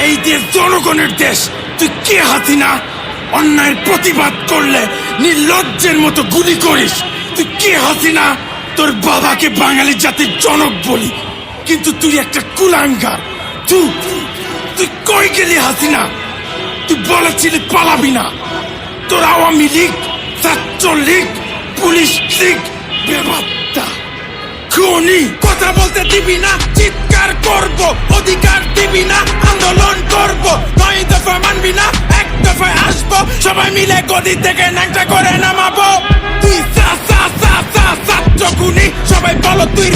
এই দেশ জনগণের দেশ। তুই কে হাসিনা? অন্যায়ের প্রতিবাদ করলে নির্লজ্জের মতো গুলি করিস। তুই কে হাসিনা? তোর বাবাকে বাঙালি জাতির জনক বলি, কিন্তু তুই একটা কুলাঙ্গার। তুই কই গেলি হাসিনা? তুই বলেছিলি পালাবি না। তোর আওয়ামী লীগ, ছাত্রলীগ, পুলিশ লীগ বেবাত্তা খুনি। কথা বলতে দিবি না, চিৎকার করব। অধিকার দিবি না, আন্দোলন করব। 9 দফা মানবি না, 1 দফায় আসবো। সবাই মিলে গদি থেকে ন্যাংটা করে নামাবো। তুই ছাত্র খুনি, সবাই বলো তুই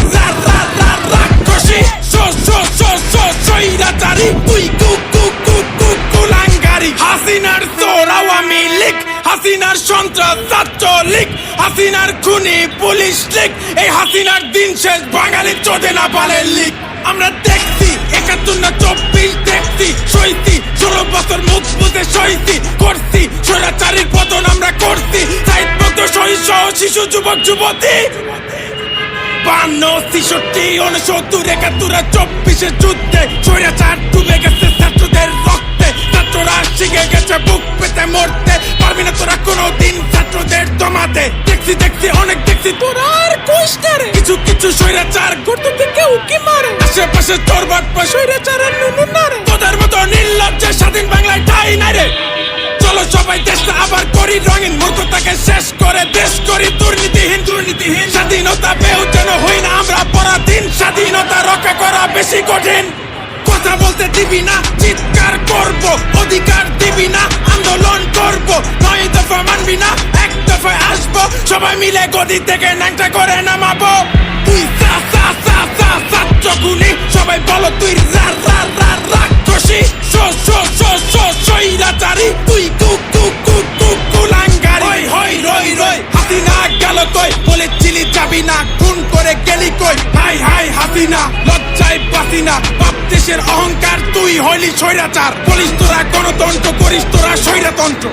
রাক্ষসী। স্বৈরাচারী, তুই কুলাঙ্গারি। হাসিনার চোর আওয়ামী লীগ, হাসিনার সন্ত্রাস ছাত্রলীগ, হাসিনার খুনি পুলিশ লীগ। এই হাসিনার দিন শেষ বাঙালি চোদে না পালে লীগ। আমরা দেখছি 71 না 24 দেখছি, সইছি 16 বছর মুখ বুঝে সইছি, করছি স্বৈরাচারীর পতন আমরা করছি। 60 বছর সহিষ্ণ শিশু যুবক যুবতী 52, 63, 69, 71, 24 যুদ্ধে স্বৈরাচার ডুবে গেছে ছাত্রদের রক্তে। ছাত্ররা শিখে গেছে বুক পেতে মরতে। পারবি না তোরা কোনোদিন ছাত্রদের দমাতে। দেখছি অনেক দেখছি, তোরা আর কইস না রে। কিছু স্বৈরাচার করতে থেকে উকি মারে। আশেপাশে তোর বাটপা স্বৈরাচারের নুনু না রে। তোদের মতো নির্লজ্জে স্বাধীন বাংলায় ঠাই নাই রে। চলো সবাই দেশটা আবার করি রঙিন, মূর্খতাকে শেষ করে দেশ করি দুর্নীতিহীন। স্বাধীনতা পেও যেন হই না আমরা পরাধীন। স্বাধীনতা রক্ষা করা বেশি কঠিন। কথা বলতে দিবি না, চিৎকার করব। অধিকার দিবি না, আন্দোলন করব। 9 দফা মানবি না, 1 দফায় আসবো। সবাই মিলে গদি থেকে ন্যাংটা করে নামাবো। তুই ছাত্র খুনি, সবাই বলো তুই রাক্ষসী। স্বৈরাচারী, তুই কুলাঙ্গারি। রই হাসিনা গেল কই, বলেছিলি যাবি না, খুন করে গেলি কই। হাই হাসিনা, লজ্জায় বাসি না। বাপ দেশের অহংকার, তুই হইলি স্বৈরাচার। বলিস তোরা গণতন্ত্র, করিস তোরা স্বৈরতন্ত্র।